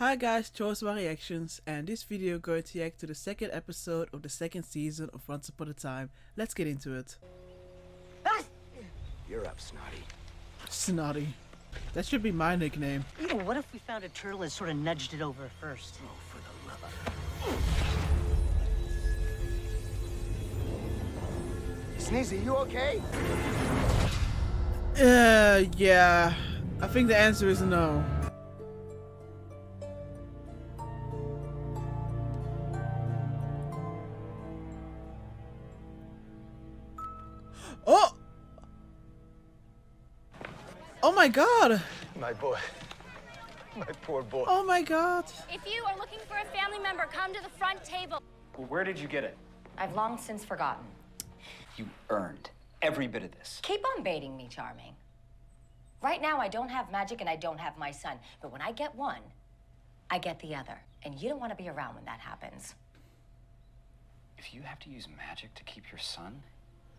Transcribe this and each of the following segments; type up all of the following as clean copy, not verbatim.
Hi guys, chose my reactions, and this video going to react to the second episode of the second season of Once Upon a Time. Let's get into it. You're up, Snotty. Snotty. That should be my nickname. You know, what if we found a turtle and sort of nudged it over first? Oh, for the love of... Sneezy, you okay? Yeah. I think the answer is no. Oh! Oh my god! My boy. My poor boy. Oh my god! If you are looking for a family member, come to the front table. Well, where did you get it? I've long since forgotten. You earned every bit of this. Keep on baiting me, Charming. Right now, I don't have magic and I don't have my son. But when I get one, I get the other. And you don't want to be around when that happens. If you have to use magic to keep your son,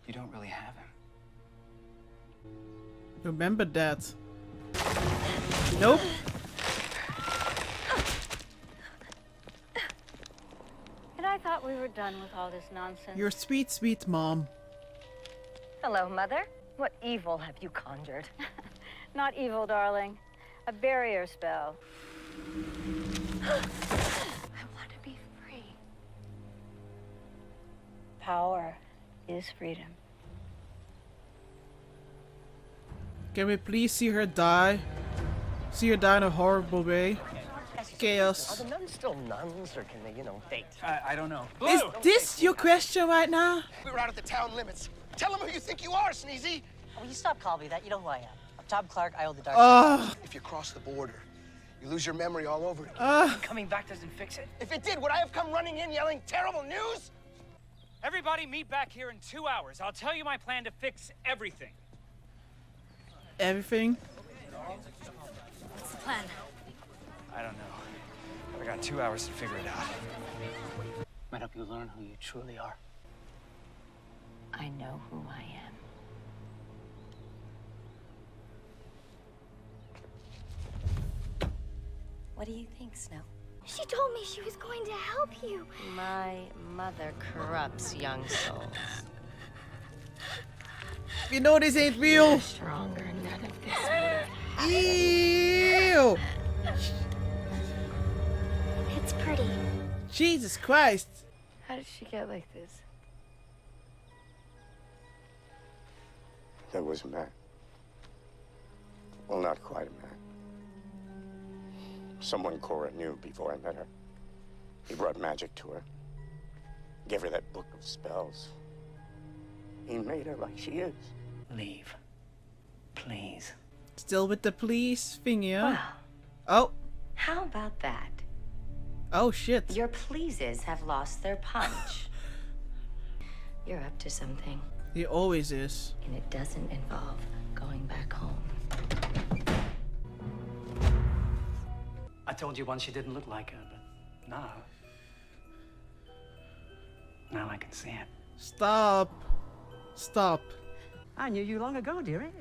you don't really have him. Remember that. Nope. And I thought we were done with all this nonsense. Your sweet, sweet mom. Hello, Mother. What evil have you conjured? Not evil, darling. A barrier spell. I want to be free. Power is freedom. Can we please see her die? See her die in a horrible way? Chaos. Are the nuns still nuns, or can they, date? I don't know. Is this your question right now? We were out at the town limits. Tell him who you think you are, Sneezy. Oh, will you stop calling me that? You know who I am. I'm Tom Clark. I own the dark. If you cross the border, you lose your memory all over again. Coming back doesn't fix it. If it did, would I have come running in yelling terrible news? Everybody meet back here in 2 hours. I'll tell you my plan to fix everything. Everything? What's the plan? I don't know. I got 2 hours to figure it out. Might help you learn who you truly are. I know who I am. What do you think, Snow? She told me she was going to help you. My mother corrupts young souls. You know this ain't real. Stronger, none of this would have Ew! It's pretty. Jesus Christ. How did she get like this? There was a man. Well, not quite a man. Someone Cora knew before I met her. He brought magic to her. Gave her that book of spells. He made her like she is. Leave. Please. Still with the please thing, yeah? Well, Oh. how about that? Oh shit. Your pleases have lost their punch. You're up to something, He always is. and it doesn't involve going back home. I told you once you didn't look like her, but now I can see it. Stop. Stop. I knew you long ago, dearie.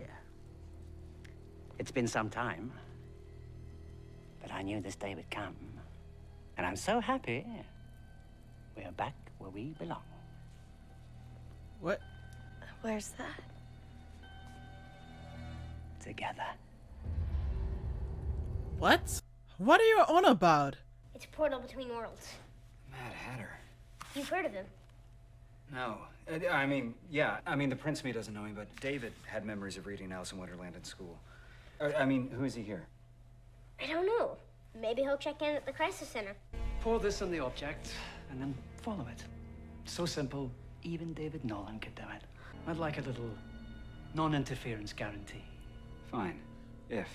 It's been some time, but I knew this day would come. And I'm so happy we're back where we belong. What? Where's that? Together. What? What are you on about? It's a portal between worlds. Mad Hatter. You've heard of him. No. The prince me doesn't know him, but David had memories of reading Alice in Wonderland in school. Who is he here? I don't know. Maybe he'll check in at the crisis center. Pour this on the object and then follow it. So simple, even David Nolan could do it. I'd like a little non-interference guarantee. Fine. If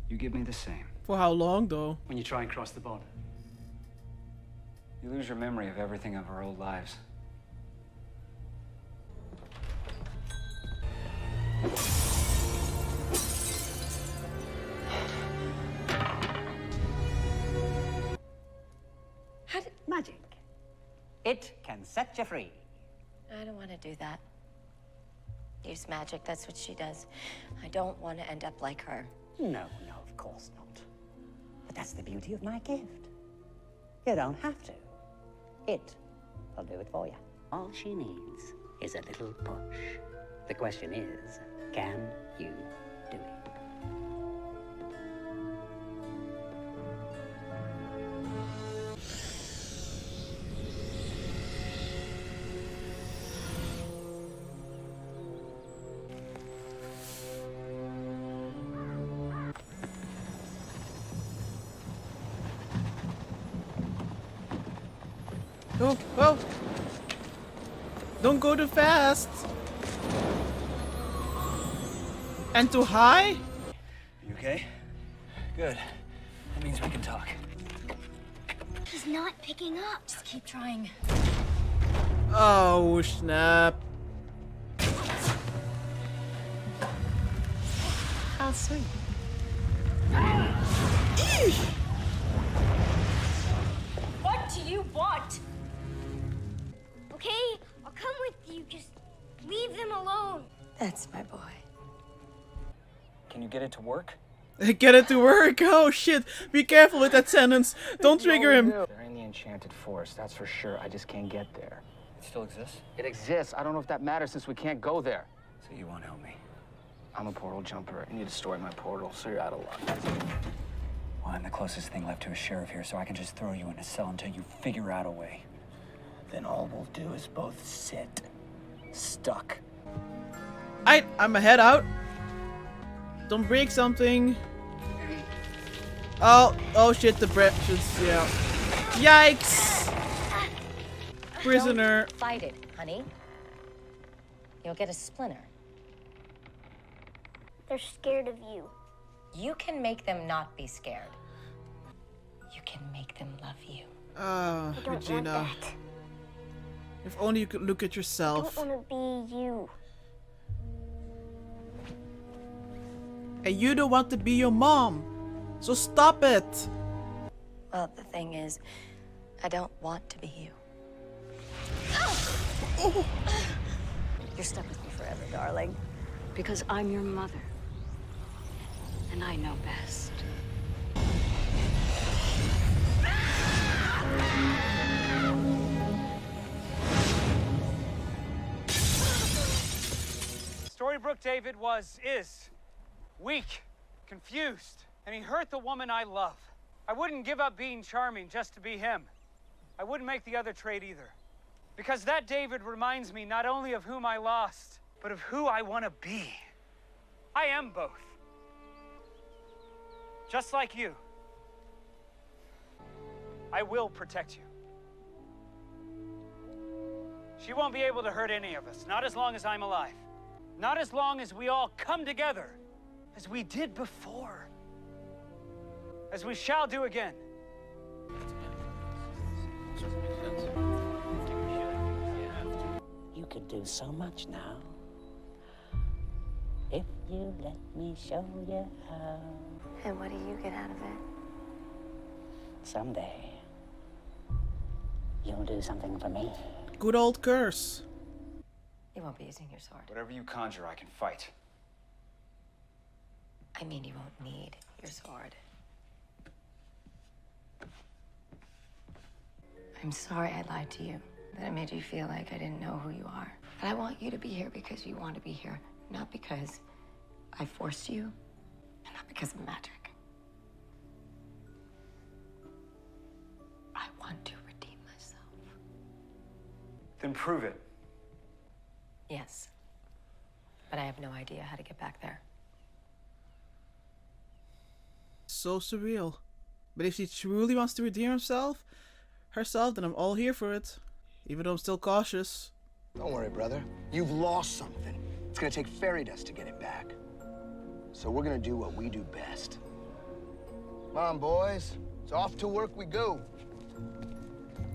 you give me the same. For how long though? When you try and cross the border. You lose your memory of everything of our old lives. Magic. It can set you free. I don't want to do that. Use magic, that's what she does. I don't want to end up like her. No, of course not. But that's the beauty of my gift. You don't have to. It will do it for you. All she needs is a little push. The question is, can you do it? Oh, oh! Don't go too fast! And too high? You okay? Good. That means we can talk. He's not picking up. Just keep trying. Oh, snap. How sweet. What do you want? Okay, I'll come with you. Just leave them alone. That's my boy. Can you get it to work? Get it to work! Oh shit! Be careful with that sentence! Don't trigger him! They're in the Enchanted Forest, that's for sure. I just can't get there. It still exists? It exists. I don't know if that matters since we can't go there. So you won't help me? I'm a portal jumper. I need to destroy my portal, so you're out of luck. Well, I'm the closest thing left to a sheriff here, so I can just throw you in a cell until you figure out a way. Then all we'll do is both sit stuck. I'm a head out. Don't break something. Oh shit, the branches, yeah. Yikes! Prisoner. Don't fight it, honey. You'll get a splinter. They're scared of you. You can make them not be scared. You can make them love you. I don't Regina. want that. If only you could look at I yourself. don't want to be you. And you don't want to be your mom. So stop it. Well, the thing is, I don't want to be you. Oh. You're stuck with me forever, darling. Because I'm your mother. And I know best. Storybrooke David is weak, confused, and he hurt the woman I love. I wouldn't give up being charming just to be him. I wouldn't make the other trade either. Because that David reminds me not only of whom I lost, but of who I want to be. I am both. Just like you. I will protect you. She won't be able to hurt any of us, not as long as I'm alive. Not as long as we all come together, as we did before. As we shall do again. You could do so much now. If you let me show you how. And what do you get out of it? Someday, you'll do something for me. Good old curse. You won't be using your sword. Whatever you conjure, I can fight. I mean, you won't need your sword. I'm sorry I lied to you. That it made you feel like I didn't know who you are. And I want you to be here because you want to be here, not because I forced you, and not because of magic. I want to redeem myself. Then prove it. Yes. But I have no idea how to get back there. So surreal. But if she truly wants to redeem herself, then I'm all here for it. Even though I'm still cautious. Don't worry, brother. You've lost something. It's gonna take fairy dust to get it back. So we're gonna do what we do best. Come on, boys. It's off to work we go.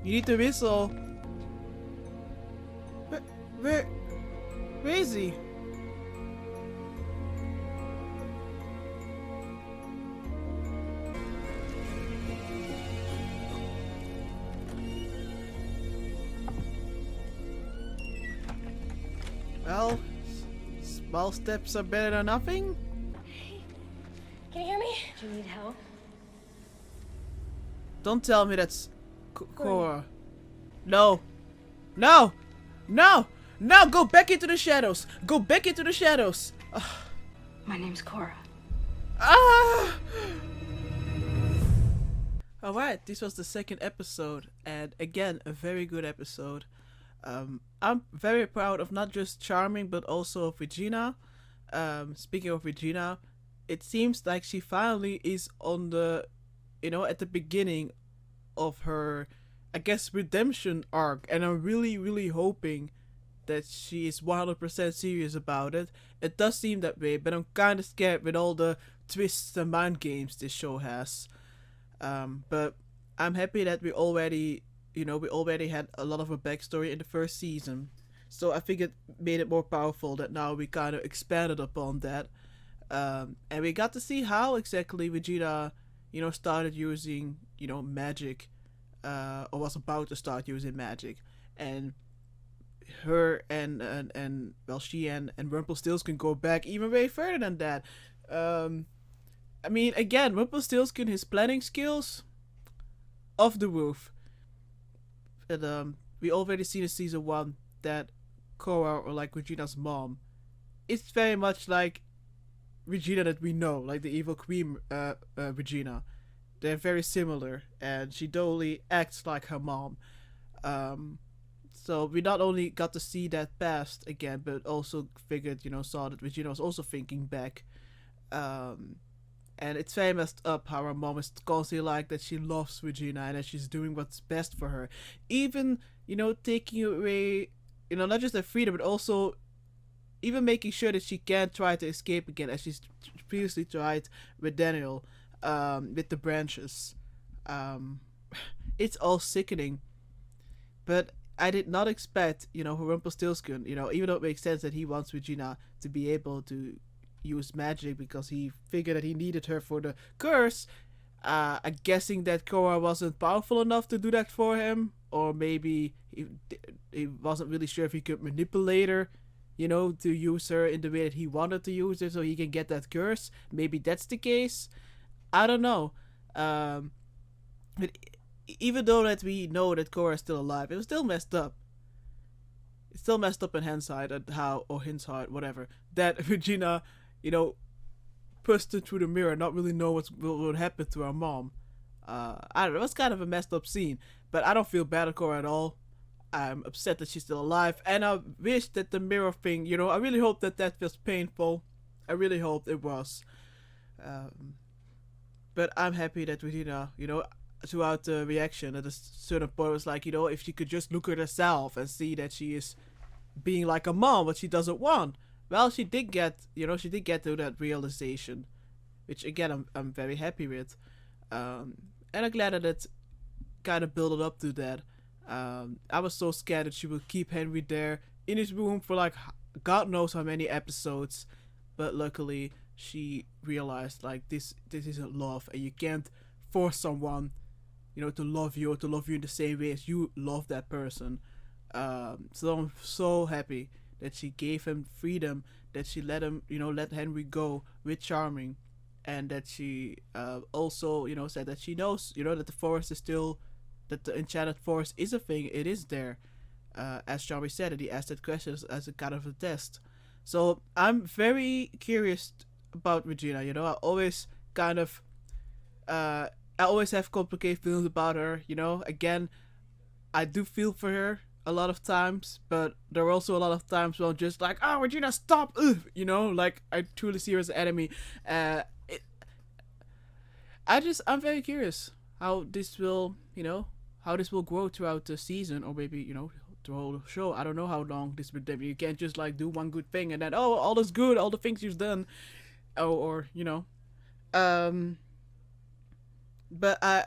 You need to whistle. Where is he? Well, small steps are better than nothing. Can you hear me? Do you need help? Don't tell me that's Cora. No. No! No! No! Go back into the shadows! Go back into the shadows! My name's Cora. Ah! Alright, this was the second episode, and again, a very good episode. I'm very proud of not just Charming, but also of Regina. Speaking of Regina, it seems like she finally is on the, at the beginning of her, I guess, redemption arc, and I'm really, really hoping that she is 100% serious about it. It does seem that way, but I'm kind of scared with all the twists and mind games this show has. But I'm happy that we already had a lot of a backstory in the first season. So I think it made it more powerful that now we kind of expanded upon that. And we got to see how exactly Vegeta, started using, magic, or was about to start using magic. And her and she and Rumpelstiltskin go back even way further than that. I mean, again, Rumpelstiltskin, his planning skills, off the roof. And we already seen in season 1 that Korra, or like Regina's mom, is very much like Regina that we know, like the evil queen Regina. They're very similar, and she totally acts like her mom. So we not only got to see that past again, but also figured, saw that Regina was also thinking back. And it's very messed up how her mom is constantly like that she loves Regina and that she's doing what's best for her. Even, taking away, not just her freedom, but also even making sure that she can't try to escape again, as she's previously tried with Daniel, with the branches. It's all sickening. But I did not expect, Rumpelstiltskin, even though it makes sense that he wants Regina to be able to use magic because he figured that he needed her for the curse. I'm guessing that Korra wasn't powerful enough to do that for him, or maybe he wasn't really sure if he could manipulate her, to use her in the way that he wanted to use her so he can get that curse. Maybe that's the case. I don't know. But even though that we know that Korra is still alive, it was still messed up. It's still messed up in hindsight, at how, or hindsight, whatever, that Regina, pushed her through the mirror, not really know what would happen to her mom. I don't know, it was kind of a messed up scene, but I don't feel bad at Korra at all. I'm upset that she's still alive, and I wish that the mirror thing, I really hope that was painful. I really hope it was. But I'm happy that Regina, throughout the reaction, at a certain point was like, if she could just look at herself and see that she is being like a mom, what she doesn't want. Well, she did get to that realization, which again I'm very happy with, and I'm glad that it kind of built up to that. I was so scared that she would keep Henry there in his room for like God knows how many episodes, but luckily she realized like this isn't love, and you can't force someone, to love you, or to love you in the same way as you love that person. So I'm so happy that she gave him freedom, that she let Henry go with Charming, and that she also, said that she knows, that the forest is still, that the enchanted forest is a thing, it is there. As Charming said, and he asked that question as a kind of a test. So I'm very curious about Regina, I always kind of, I always have complicated feelings about her, again, I do feel for her a lot of times, but there are also a lot of times where I'm just like, oh, Regina, stop! Ugh! Like, I truly see her as an enemy. I'm very curious how this will, grow throughout the season, or maybe, the whole show. I don't know how long this will be. You can't just, like, do one good thing and then, oh, all is good, all the things you've done. But I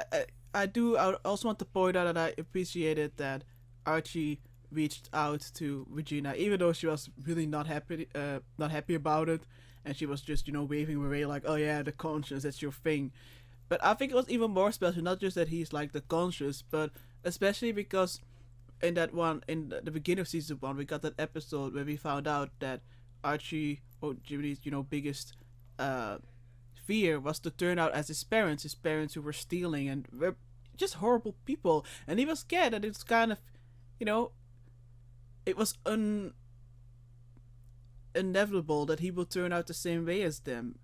also want to point out that I appreciated that Archie reached out to Regina, even though she was really not happy about it, and she was just, waving away like, oh yeah, the conscience, that's your thing. But I think it was even more special, not just that he's like the conscious, but especially because in the beginning of season 1, we got that episode where we found out that Archie, or Jimmy's, biggest fear was to turn out as his parents who were stealing and were just horrible people, and he was scared that it's kind of, you know, it was inevitable that he will turn out the same way as them.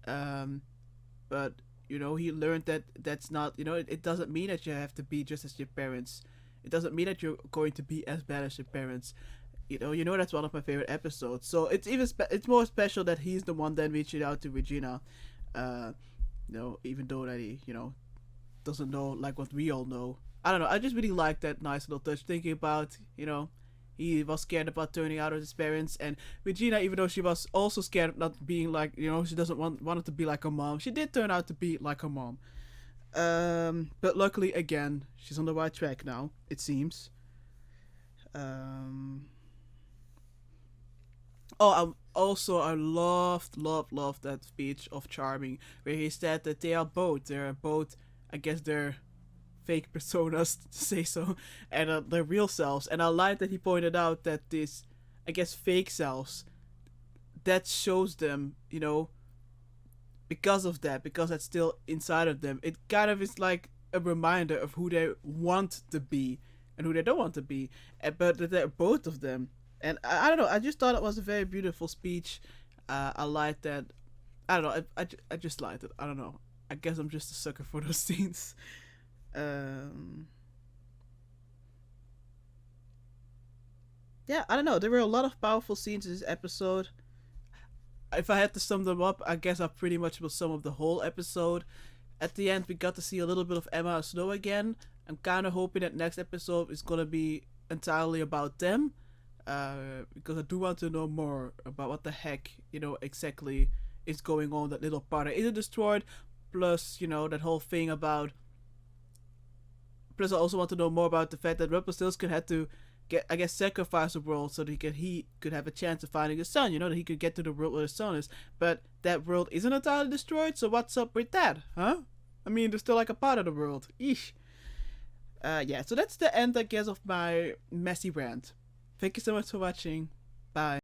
But you know, he learned that that's not, you know, it doesn't mean that you have to be just as your parents. It doesn't mean that you're going to be as bad as your parents. You know that's one of my favorite episodes. So it's even it's more special that he's the one then reaching out to Regina. You know, even though that he, you know, doesn't know like what we all know. I don't know. I just really like that nice little touch. Thinking about, you know, he was scared about turning out as his parents, and Regina, even though she was also scared of not being like, you know, she doesn't want to be like her mom, she did turn out to be like her mom. But luckily, again, she's on the right track now, it seems. Oh, I loved that speech of Charming, where he said that they're both, I guess they're fake personas, to say so, and their real selves. And I like that he pointed out that this, I guess, fake selves, that shows them, you know, because of that, because that's still inside of them, it kind of is like a reminder of who they want to be and who they don't want to be, but that they're both of them. And I don't know, I just thought it was a very beautiful speech. I liked that. I don't know, I just liked it. I don't know, I guess I'm just a sucker for those scenes. Yeah, I don't know, there were a lot of powerful scenes in this episode. If I had to sum them up, I guess I pretty much will sum up the whole episode. At the end, we got to see a little bit of Emma and Snow again. I'm kind of hoping that next episode is gonna be entirely about them, because I do want to know more about what the heck, you know, exactly is going on. That little part that isn't destroyed, plus, you know, that whole thing about. Plus, I also want to know more about the fact that Rumpelstiltskin had to get, I guess, sacrifice the world so that he could have a chance of finding his son. You know, that he could get to the world where his son is. But that world isn't entirely destroyed, so what's up with that, huh? I mean, there's still like a part of the world. Eesh. Yeah, so that's the end, I guess, of my messy rant. Thank you so much for watching. Bye.